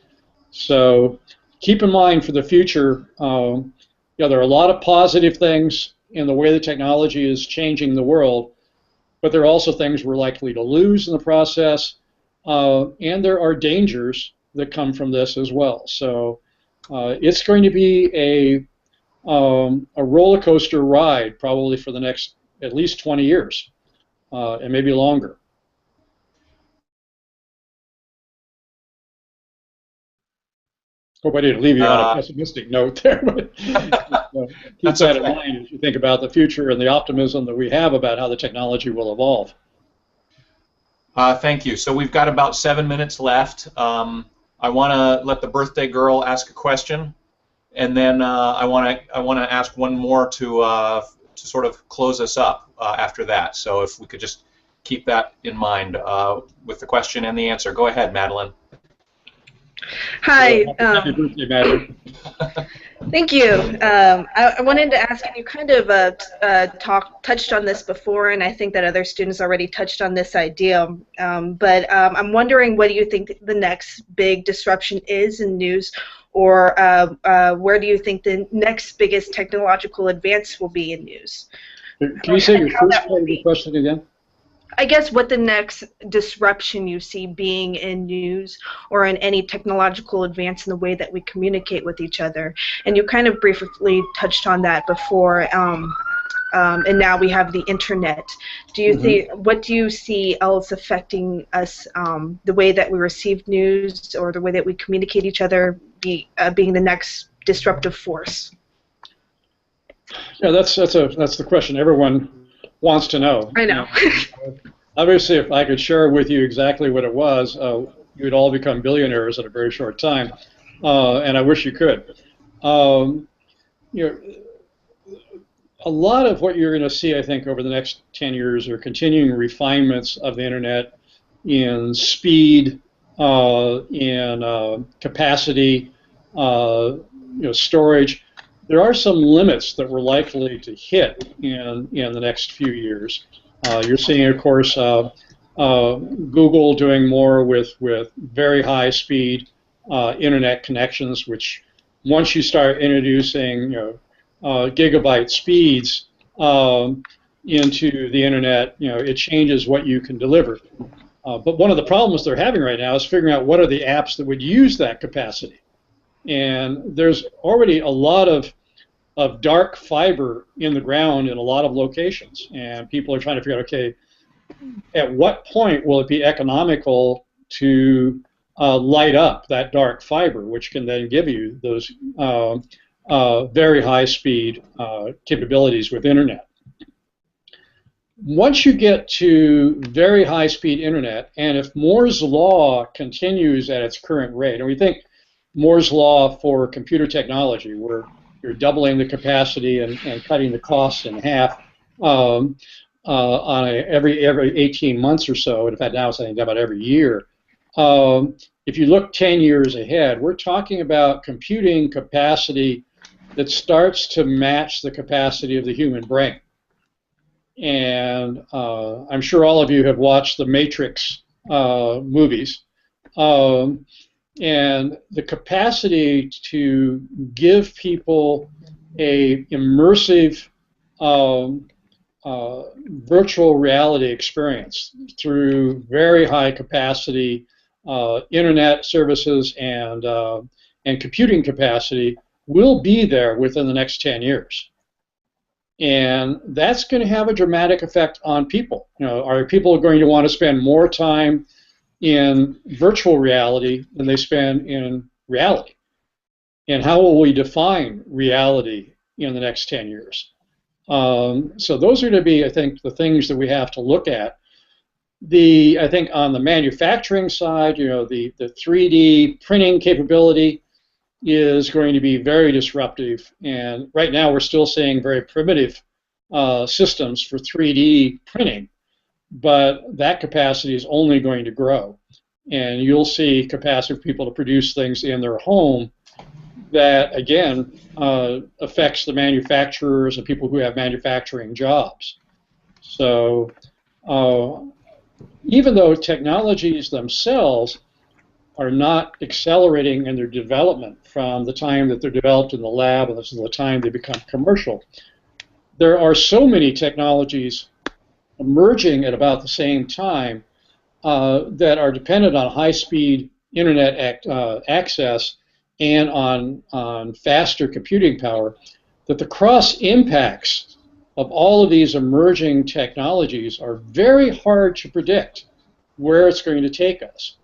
So keep in mind for the future, there are a lot of positive things in the way the technology is changing the world, but there are also things we're likely to lose in the process, and there are dangers that come from this as well. So it's going to be a roller coaster ride probably for the next at least 20 years, and maybe longer. Hope I didn't leave you on a pessimistic note there, but keep that in mind as you think about the future and the optimism that we have about how the technology will evolve. Thank you. So we've got about 7 minutes left. I want to let the birthday girl ask a question, and then I want to ask one more to sort of close us up after that. So if we could just keep that in mind with the question and the answer. Go ahead, Madeline. Hi. Happy birthday, Madeline. Thank you. I wanted to ask, you kind of touched on this before, and I think that other students already touched on this idea, but I'm wondering, what do you think the next big disruption is in news, or where do you think the next biggest technological advance will be in news? Can you say your first part of the question again? I guess what the next disruption you see being in news or in any technological advance in the way that we communicate with each other. And you kind of briefly touched on that before, and now we have the internet. Do you think, what do you see else affecting us, the way that we receive news or the way that we communicate each other being the next disruptive force? Yeah, that's the question everyone wants to know. I know. Obviously, if I could share with you exactly what it was, you would all become billionaires in a very short time, and I wish you could. A lot of what you're going to see, I think, over the next 10 years are continuing refinements of the internet in speed, in capacity, storage. There are some limits that we're likely to hit in the next few years. You're seeing, of course, Google doing more with very high-speed internet connections, which once you start introducing gigabyte speeds into the internet, it changes what you can deliver. But one of the problems they're having right now is figuring out what are the apps that would use that capacity. And there's already a lot of dark fiber in the ground in a lot of locations, and people are trying to figure out, okay, at what point will it be economical to light up that dark fiber, which can then give you those very high-speed capabilities with internet. Once you get to very high-speed internet, and if Moore's law continues at its current rate, and we think Moore's law for computer technology, where you're doubling the capacity and cutting the costs in half on every 18 months or so, and in fact now it's I think about every year. If you look 10 years ahead, we're talking about computing capacity that starts to match the capacity of the human brain. And I'm sure all of you have watched the Matrix movies. And the capacity to give people a immersive virtual reality experience through very high capacity internet services and computing capacity will be there within the next 10 years. And that's going to have a dramatic effect on people. Are people going to want to spend more time in virtual reality than they spend in reality? And how will we define reality in the next 10 years? So those are going to be, I think, the things that we have to look at. I think on the manufacturing side, the 3D printing capability is going to be very disruptive. And right now we're still seeing very primitive systems for 3D printing, but that capacity is only going to grow. And you'll see capacity for people to produce things in their home that, again, affects the manufacturers and people who have manufacturing jobs. So even though technologies themselves are not accelerating in their development from the time that they're developed in the lab and the time they become commercial, there are so many technologies emerging at about the same time that are dependent on high-speed internet access and on faster computing power, that the cross impacts of all of these emerging technologies are very hard to predict where it's going to take us.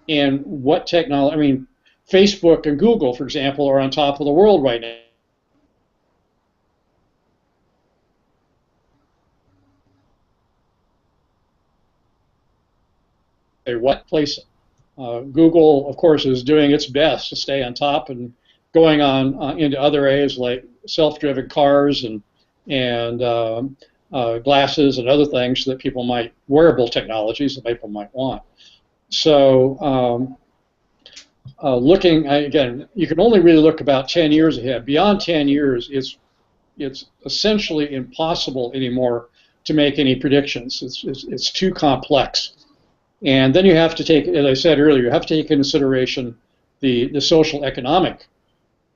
And what technology, I mean, Facebook and Google, for example, are on top of the world right now. What place? Google, of course, is doing its best to stay on top and going on into other areas like self-driven cars and glasses and other things that people might, wearable technologies that people might want. So looking, again, you can only really look about 10 years ahead. Beyond 10 years, it's essentially impossible anymore to make any predictions. It's too complex. And then you have to take, as I said earlier, you have to take into consideration the social economic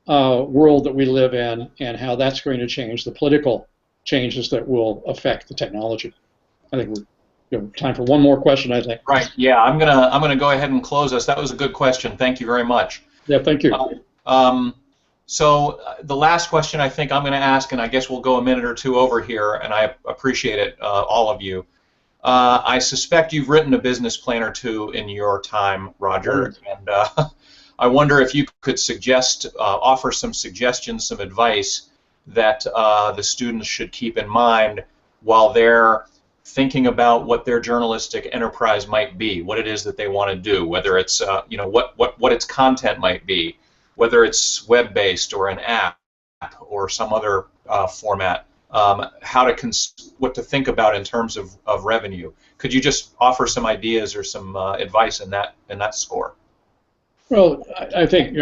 world that we live in and how that's going to change, the political changes that will affect the technology. I think we have time for one more question, I think. Right. Yeah, I'm gonna go ahead and close us. That was a good question. Thank you very much. Yeah, thank you. So the last question I think I'm going to ask, and I guess we'll go a minute or two over here, and I appreciate it, all of you. I suspect you've written a business plan or two in your time, Roger, and I wonder if you could suggest, offer some suggestions, some advice that the students should keep in mind while they're thinking about what their journalistic enterprise might be, what it is that they want to do, whether it's what its content might be, whether it's web-based or an app or some other format. What to think about in terms of revenue. Could you just offer some ideas or some advice in that score? Well, I think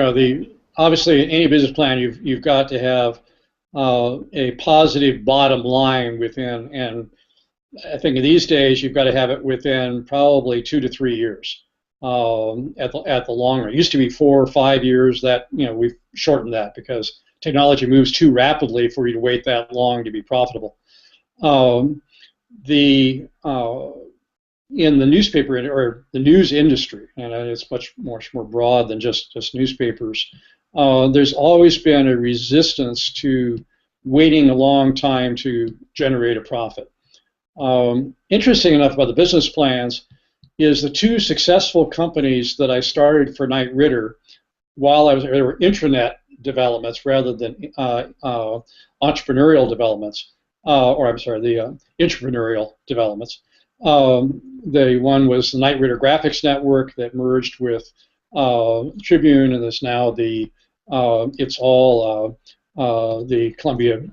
obviously in any business plan you've got to have a positive bottom line within, and I think in these days you've got to have it within probably 2 to 3 years at the long run. It used to be 4 or 5 years. That we've shortened that because technology moves too rapidly for you to wait that long to be profitable. In the newspaper or the news industry, and it's much more broad than just newspapers, there's always been a resistance to waiting a long time to generate a profit. Interesting enough about the business plans is the 2 successful companies that I started for Knight Ridder while they were intranet developments rather than entrepreneurial developments, the entrepreneurial developments. The one was the Knight Ridder Graphics Network that merged with Tribune, and is now the Columbia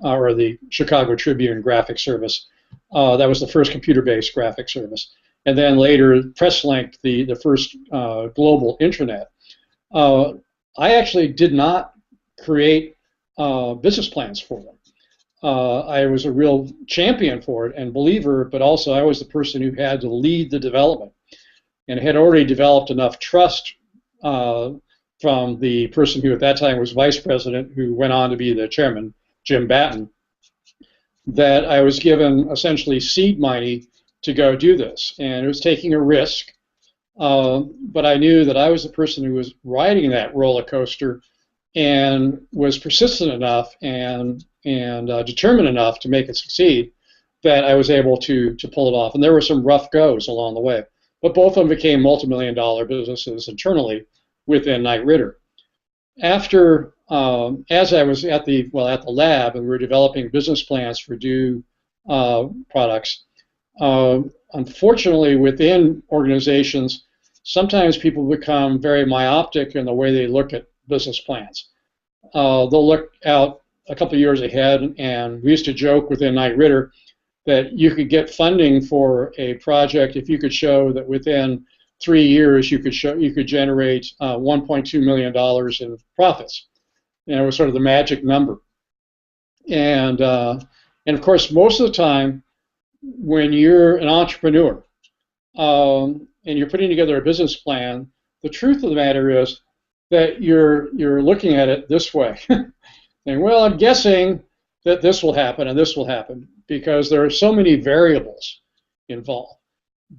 or the Chicago Tribune graphic service. That was the first computer-based graphic service, and then later PressLink, the first global intranet. I actually did not create business plans for them. I was a real champion for it and believer, but also I was the person who had to lead the development and had already developed enough trust from the person who at that time was vice president, who went on to be the chairman, Jim Batten, that I was given essentially seed money to go do this, and it was taking a risk. But I knew that I was the person who was riding that roller coaster and was persistent enough and determined enough to make it succeed that I was able to pull it off. And there were some rough goes along the way, but both of them became multi-million-dollar businesses internally within Knight Ridder. After, as I was at the lab and we were developing business plans for new products, unfortunately within organizations, sometimes people become very myopic in the way they look at business plans. They'll look out a couple of years ahead, and we used to joke within Knight Ridder that you could get funding for a project if you could show that within 3 years you could generate $1.2 million in profits. And it was sort of the magic number. And of course, most of the time, when you're an entrepreneur and you're putting together a business plan, the truth of the matter is that you're looking at it this way. And well, I'm guessing that this will happen and this will happen because there are so many variables involved.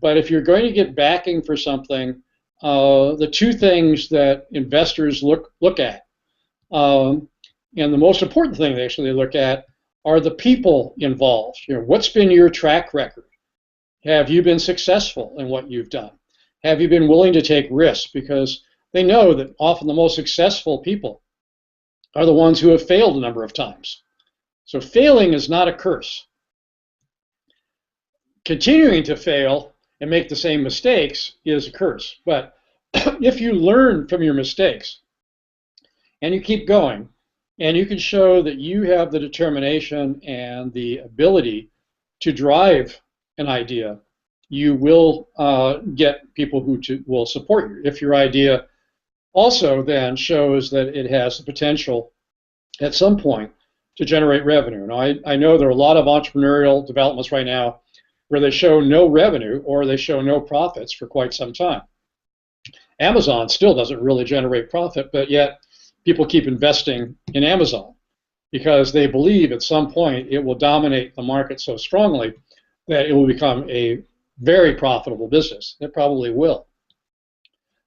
But if you're going to get backing for something, the two things that investors look at, and the most important thing they actually look at, are the people involved. You know, what's been your track record? Have you been successful in what you've done? Have you been willing to take risks? Because they know that often the most successful people are the ones who have failed a number of times. So failing is not a curse. Continuing to fail and make the same mistakes is a curse. But if you learn from your mistakes and you keep going, and you can show that you have the determination and the ability to drive an idea, you will get people who will support you. If your idea also then shows that it has the potential at some point to generate revenue. Now, I know there are a lot of entrepreneurial developments right now where they show no revenue or they show no profits for quite some time. Amazon still doesn't really generate profit, but yet people keep investing in Amazon because they believe at some point it will dominate the market so strongly that it will become a very profitable business. It probably will.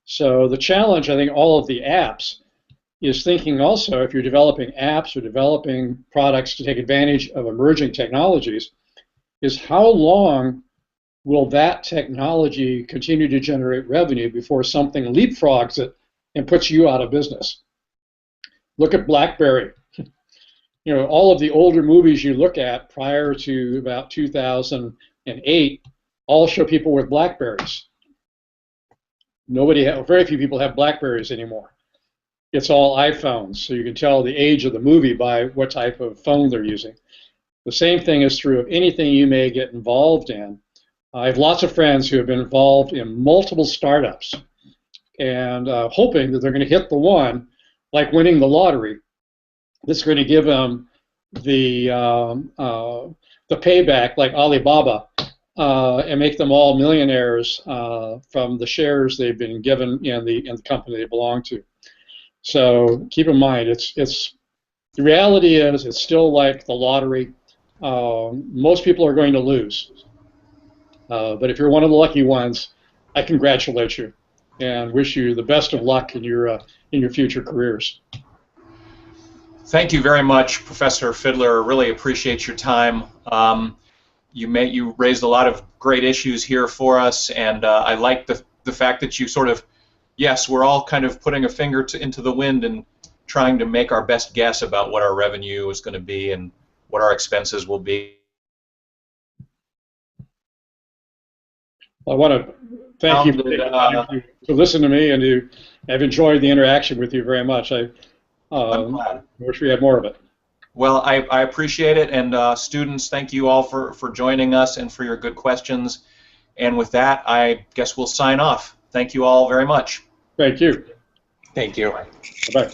So the challenge, I think, all of the apps is thinking also, if you're developing apps or developing products to take advantage of emerging technologies, is how long will that technology continue to generate revenue before something leapfrogs it and puts you out of business? Look at BlackBerry. You know, all of the older movies you look at prior to about 2008 all show people with BlackBerries. Very few people have BlackBerries anymore. It's all iPhones, so you can tell the age of the movie by what type of phone they're using. The same thing is true of anything you may get involved in. I have lots of friends who have been involved in multiple startups and hoping that they're going to hit the one, like winning the lottery, that's going to give them the payback like Alibaba and make them all millionaires from the shares they've been given in the company they belong to. So keep in mind, the reality is it's still like the lottery. Most people are going to lose. But if you're one of the lucky ones, I congratulate you and wish you the best of luck in your future careers. Thank you very much, Professor Fidler. Really appreciate your time. You raised a lot of great issues here for us, and I like the fact that you sort of, yes, we're all kind of putting a finger into the wind and trying to make our best guess about what our revenue is going to be and what our expenses will be. I want to thank you for listening to me, and I've enjoyed the interaction with you very much. I'm glad. Wish we had more of it. Well, I appreciate it, and students, thank you all for joining us and for your good questions. And with that, I guess we'll sign off. Thank you all very much. Thank you. Thank you. Bye-bye.